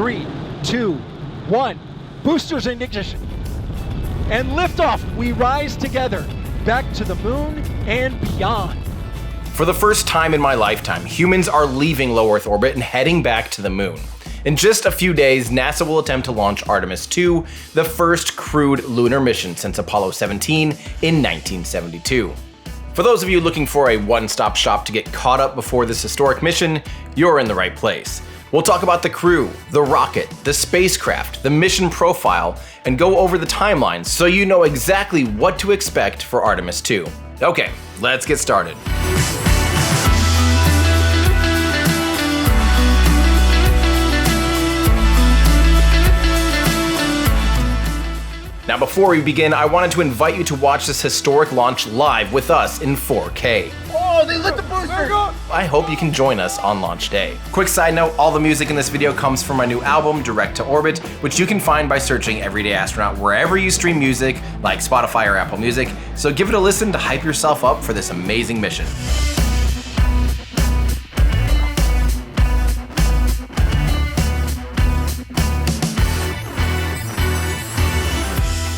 3, 2, 1. Boosters in ignition. And liftoff. We rise together back to the moon and beyond. For the first time in my lifetime, humans are leaving low Earth orbit and heading back to the moon. In just a few days, NASA will attempt to launch Artemis II, the first crewed lunar mission since Apollo 17 in 1972. For those of you looking for a one-stop shop to get caught up before this historic mission, you're in the right place. We'll talk about the crew, the rocket, the spacecraft, the mission profile, and go over the timelines so you know exactly what to expect for Artemis II. Okay, let's get started. Now before we begin, I wanted to invite you to watch this historic launch live with us in 4K. Oh, they lit the booster! I hope you can join us on launch day. Quick side note, all the music in this video comes from my new album, Direct to Orbit, which you can find by searching Everyday Astronaut wherever you stream music, like Spotify or Apple Music, so give it a listen to hype yourself up for this amazing mission.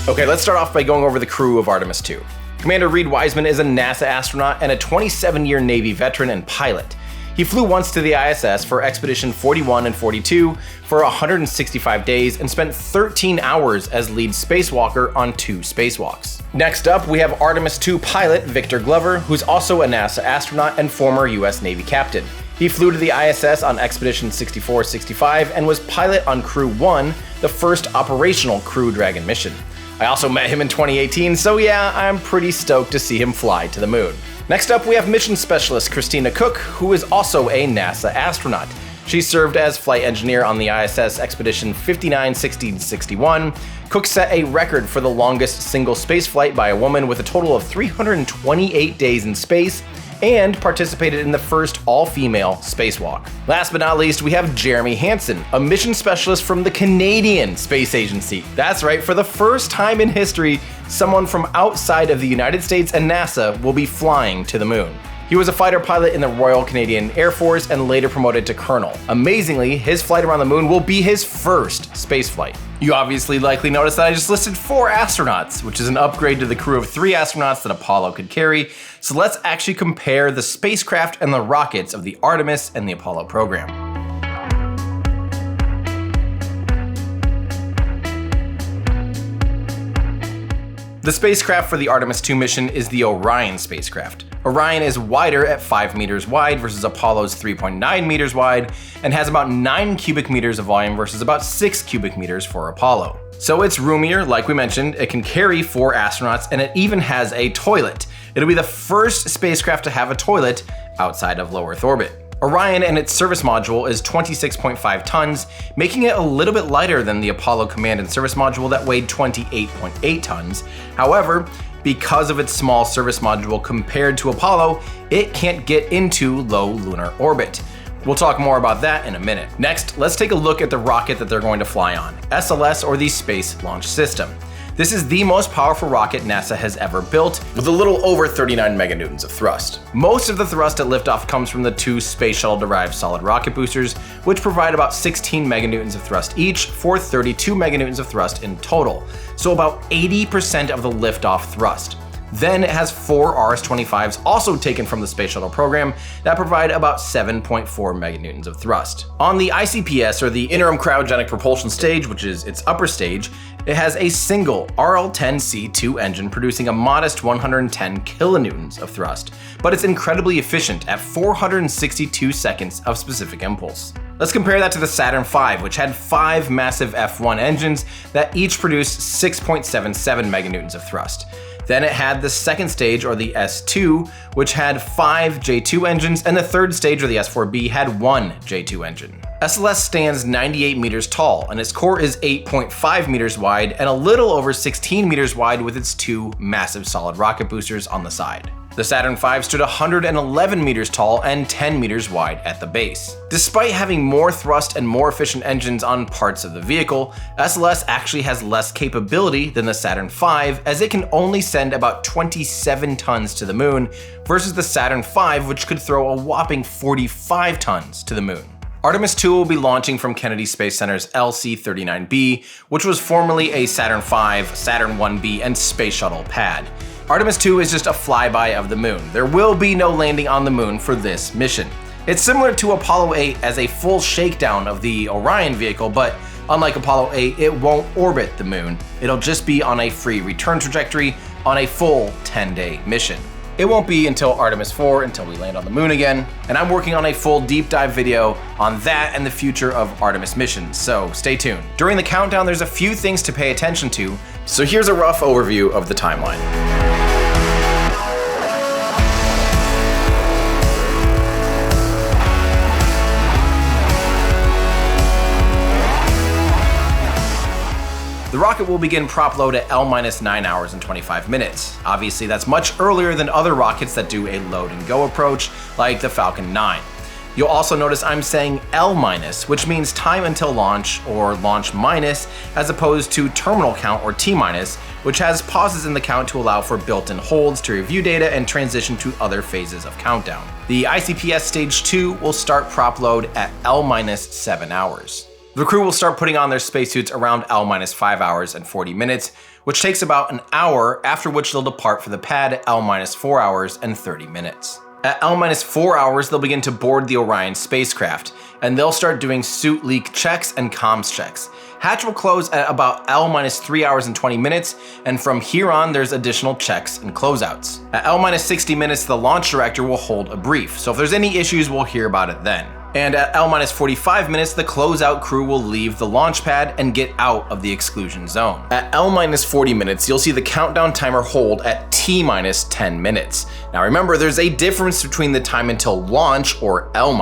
Okay, let's start off by going over the crew of Artemis II. Commander Reed Wiseman is a NASA astronaut and a 27-year Navy veteran and pilot. He flew once to the ISS for Expedition 41 and 42 for 165 days and spent 13 hours as lead spacewalker on 2 spacewalks. Next up, we have Artemis II pilot Victor Glover, who's also a NASA astronaut and former US Navy captain. He flew to the ISS on Expedition 64-65 and was pilot on Crew 1, the first operational Crew Dragon mission. I also met him in 2018, so yeah, I'm pretty stoked to see him fly to the moon. Next up, we have mission specialist Christina Cook, who is also a NASA astronaut. She served as flight engineer on the ISS Expedition 59-60-61. Cook set a record for the longest single spaceflight by a woman with a total of 328 days in space, and participated in the first all-female spacewalk. Last but not least, we have Jeremy Hansen, a mission specialist from the Canadian Space Agency. That's right, for the first time in history, someone from outside of the United States and NASA will be flying to the moon. He was a fighter pilot in the Royal Canadian Air Force and later promoted to colonel. Amazingly, his flight around the moon will be his first spaceflight. You obviously likely noticed that I just listed 4 astronauts, which is an upgrade to the crew of 3 astronauts that Apollo could carry. So let's actually compare the spacecraft and the rockets of the Artemis and the Apollo program. The spacecraft for the Artemis II mission is the Orion spacecraft. Orion is wider at 5 meters wide versus Apollo's 3.9 meters wide, and has about 9 cubic meters of volume versus about 6 cubic meters for Apollo. So it's roomier, like we mentioned, it can carry 4 astronauts, and it even has a toilet. It'll be the first spacecraft to have a toilet outside of low Earth orbit. Orion and its service module is 26.5 tons, making it a little bit lighter than the Apollo command and service module that weighed 28.8 tons. However, because of its small service module compared to Apollo, it can't get into low lunar orbit. We'll talk more about that in a minute. Next, let's take a look at the rocket that they're going to fly on, SLS, or the Space Launch System. This is the most powerful rocket NASA has ever built, with a little over 39 meganewtons of thrust. Most of the thrust at liftoff comes from the 2 Space Shuttle-derived solid rocket boosters, which provide about 16 meganewtons of thrust each for 32 meganewtons of thrust in total, so about 80% of the liftoff thrust. Then it has 4 RS-25s also taken from the Space Shuttle program that provide about 7.4 meganewtons of thrust. On the ICPS, or the Interim Cryogenic Propulsion Stage, which is its upper stage, it has a single RL-10C2 engine producing a modest 110 kilonewtons of thrust, but it's incredibly efficient at 462 seconds of specific impulse. Let's compare that to the Saturn V, which had 5 massive F1 engines that each produced 6.77 meganewtons of thrust. Then it had the second stage, or the S2, which had 5 J2 engines, and the third stage, or the S4B, had 1 J2 engine. SLS stands 98 meters tall, and its core is 8.5 meters wide and a little over 16 meters wide with its 2 massive solid rocket boosters on the side. The Saturn V stood 111 meters tall and 10 meters wide at the base. Despite having more thrust and more efficient engines on parts of the vehicle, SLS actually has less capability than the Saturn V, as it can only send about 27 tons to the moon, versus the Saturn V, which could throw a whopping 45 tons to the moon. Artemis II will be launching from Kennedy Space Center's LC-39B, which was formerly a Saturn V, Saturn 1B, and Space Shuttle pad. Artemis II is just a flyby of the moon. There will be no landing on the moon for this mission. It's similar to Apollo 8 as a full shakedown of the Orion vehicle, but unlike Apollo 8, it won't orbit the moon. It'll just be on a free return trajectory on a full 10-day mission. It won't be until Artemis 4 until we land on the moon again, and I'm working on a full deep dive video on that and the future of Artemis missions, so stay tuned. During the countdown, there's a few things to pay attention to, so here's a rough overview of the timeline. The rocket will begin prop load at L-9 hours and 25 minutes. Obviously, that's much earlier than other rockets that do a load and go approach, like the Falcon 9. You'll also notice I'm saying L-, which means time until launch, or launch minus, as opposed to terminal count, or T-, which has pauses in the count to allow for built-in holds to review data and transition to other phases of countdown. The ICPS Stage 2 will start prop load at L-7 hours. The crew will start putting on their spacesuits around L-5 hours and 40 minutes, which takes about an hour, after which they'll depart for the pad at L-4 hours and 30 minutes. At L-4 hours, they'll begin to board the Orion spacecraft, and they'll start doing suit leak checks and comms checks. Hatch will close at about L-3 hours and 20 minutes, and from here on there's additional checks and closeouts. At L-60 minutes, the launch director will hold a brief, so if there's any issues, we'll hear about it then. And at L-45 minutes, the closeout crew will leave the launch pad and get out of the exclusion zone. At L-40 minutes, you'll see the countdown timer hold at T-10 minutes. Now remember, there's a difference between the time until launch, or L-,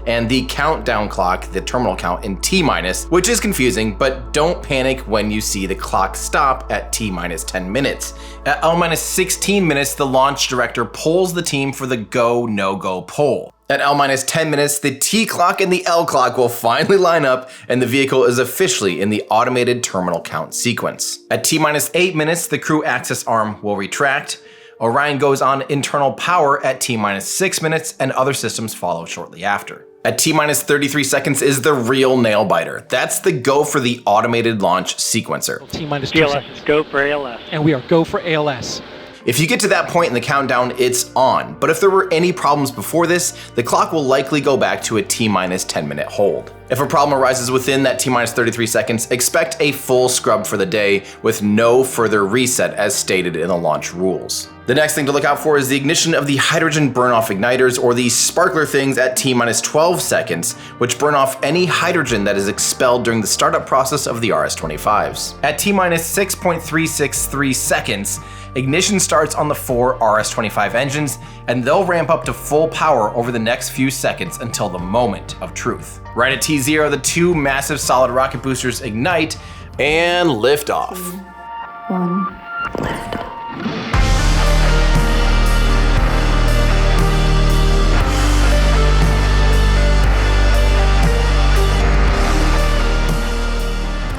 and the countdown clock, the terminal count, in T-, which is confusing, but don't panic when you see the clock stop at T-10 minutes. At L-16 minutes, the launch director polls the team for the go, no-go poll. At L-10 minutes, the T clock and the L clock will finally line up and the vehicle is officially in the automated terminal count sequence. At T-8 minutes, the crew access arm will retract. Orion goes on internal power at T-6 minutes and other systems follow shortly after. At T-33 seconds is the real nail biter. That's the go for the automated launch sequencer. T-2 seconds. Go for ALS. And we are go for ALS. If you get to that point in the countdown, it's on, but if there were any problems before this, the clock will likely go back to a T-10 minute hold. If a problem arises within that T-33 seconds, expect a full scrub for the day with no further reset as stated in the launch rules. The next thing to look out for is the ignition of the hydrogen burn-off igniters, or the sparkler things, at T-12 seconds, which burn off any hydrogen that is expelled during the startup process of the RS-25s. At T-6.363 seconds, ignition starts on the 4 RS-25 engines, and they'll ramp up to full power over the next few seconds until the moment of truth. Right at T0, the two massive solid rocket boosters ignite and lift off. 1, lift off.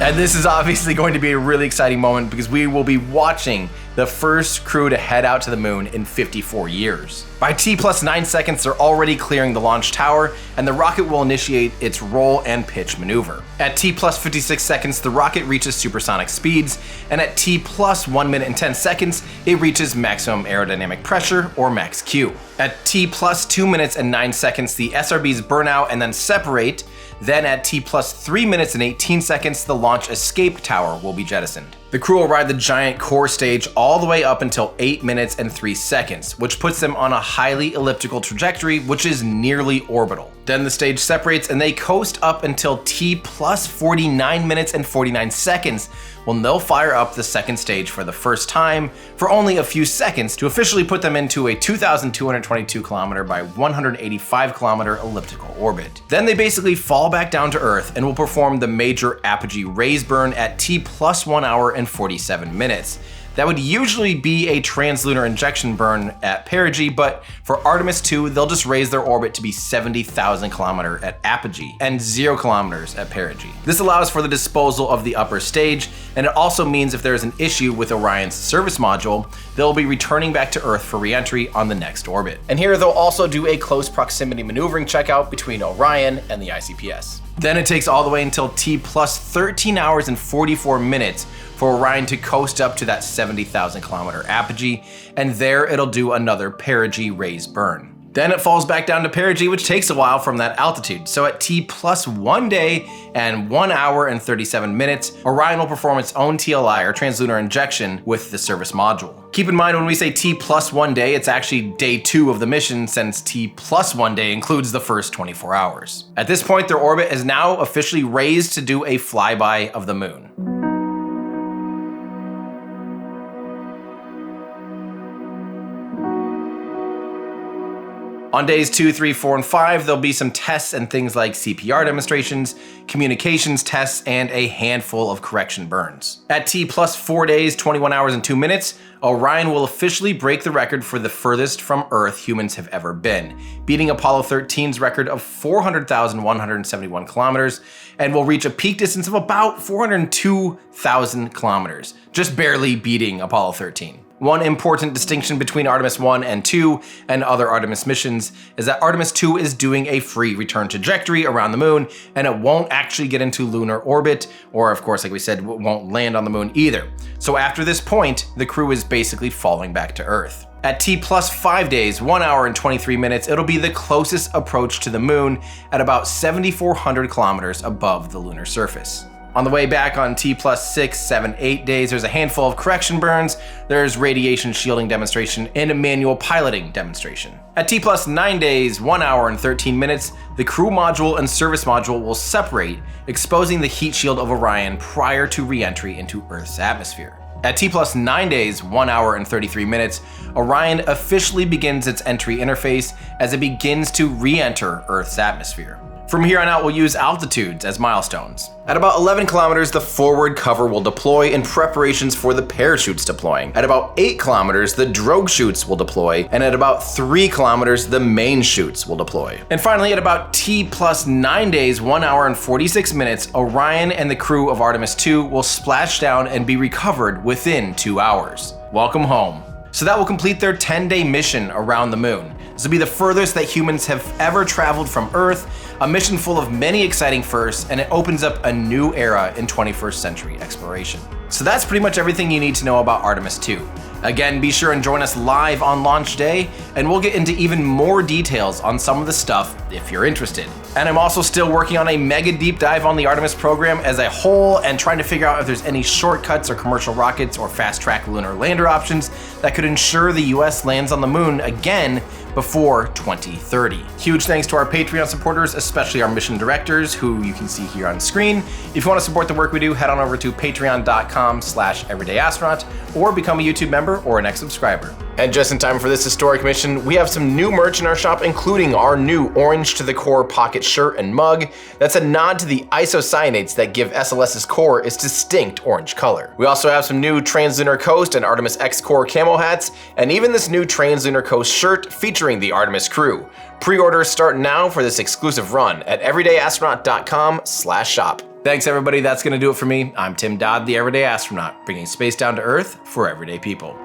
And this is obviously going to be a really exciting moment because we will be watching the first crew to head out to the moon in 54 years. By T+9 seconds, they're already clearing the launch tower, and the rocket will initiate its roll and pitch maneuver. At T+56 seconds, the rocket reaches supersonic speeds, and at T+1 minute and 10 seconds, it reaches maximum aerodynamic pressure, or max Q. At T+2 minutes and 9 seconds, the SRBs burn out and then separate. Then at T+3 minutes and 18 seconds, the launch escape tower will be jettisoned. The crew will ride the giant core stage all the way up until 8 minutes and 3 seconds, which puts them on a highly elliptical trajectory, which is nearly orbital. Then the stage separates and they coast up until T+49 minutes and 49 seconds, when they'll fire up the second stage for the first time for only a few seconds to officially put them into a 2,222 kilometer by 185 kilometer elliptical orbit. Then they basically fall back down to Earth and will perform the major apogee raise burn at T+1 hour and 47 minutes. That would usually be a translunar injection burn at perigee, but for Artemis II, they'll just raise their orbit to be 70,000 km at apogee and 0 km at perigee. This allows for the disposal of the upper stage, and it also means if there's an issue with Orion's service module, they'll be returning back to Earth for re-entry on the next orbit. And here they'll also do a close proximity maneuvering checkout between Orion and the ICPS. Then it takes all the way until T plus 13 hours and 44 minutes for Orion to coast up to that 70,000 km apogee, and there it'll do another perigee raise burn. Then it falls back down to perigee, which takes a while from that altitude. So at T plus 1 day and 1 hour and 37 minutes, Orion will perform its own TLI, or translunar injection, with the service module. Keep in mind when we say T plus 1 day, it's actually day 2 of the mission, since T plus 1 day includes the first 24 hours. At this point, their orbit is now officially raised to do a flyby of the moon. On days 2, 3, 4, and 5, there'll be some tests and things like CPR demonstrations, communications tests, and a handful of correction burns. At T plus 4 days, 21 hours, and 2 minutes, Orion will officially break the record for the furthest from Earth humans have ever been, beating Apollo 13's record of 400,171 kilometers, and will reach a peak distance of about 402,000 kilometers, just barely beating Apollo 13. One important distinction between Artemis 1 and 2 and other Artemis missions is that Artemis 2 is doing a free return trajectory around the moon, and it won't actually get into lunar orbit, or of course, like we said, it won't land on the moon either. So after this point, the crew is basically falling back to Earth. At T plus 5 days, 1 hour and 23 minutes, it'll be the closest approach to the moon at about 7,400 kilometers above the lunar surface. On the way back on T plus 6, 7, 8 days, there's a handful of correction burns, there's radiation shielding demonstration, and a manual piloting demonstration. At T plus 9 days, 1 hour and 13 minutes, the crew module and service module will separate, exposing the heat shield of Orion prior to re-entry into Earth's atmosphere. At T plus 9 days, 1 hour and 33 minutes, Orion officially begins its entry interface as it begins to re-enter Earth's atmosphere. From here on out, we'll use altitudes as milestones. At about 11 kilometers, the forward cover will deploy in preparations for the parachutes deploying. At about 8 kilometers, the drogue chutes will deploy, and at about 3 kilometers, the main chutes will deploy. And finally, at about T plus 9 days, 1 hour and 46 minutes, Orion and the crew of Artemis II will splash down and be recovered within 2 hours. Welcome home. So that will complete their 10-day mission around the moon. This will be the furthest that humans have ever traveled from Earth, a mission full of many exciting firsts, and it opens up a new era in 21st century exploration. So that's pretty much everything you need to know about Artemis II. Again, be sure and join us live on launch day, and we'll get into even more details on some of the stuff if you're interested. And I'm also still working on a mega deep dive on the Artemis program as a whole, and trying to figure out if there's any shortcuts or commercial rockets or fast-track lunar lander options that could ensure the US lands on the moon again before 2030. Huge thanks to our Patreon supporters, especially our mission directors, who you can see here on screen. If you want to support the work we do, head on over to patreon.com/everydayastronaut or become a YouTube member or an X subscriber. And just in time for this historic mission, we have some new merch in our shop, including our new Orange to the Core pocket shirt and mug. That's a nod to the isocyanates that give SLS's core its distinct orange color. We also have some new Translunar Coast and Artemis X Core camo hats, and even this new Translunar Coast shirt featuring the Artemis crew. Pre-orders start now for this exclusive run at everydayastronaut.com/shop. Thanks everybody, that's gonna do it for me. I'm Tim Dodd, the Everyday Astronaut, bringing space down to Earth for everyday people.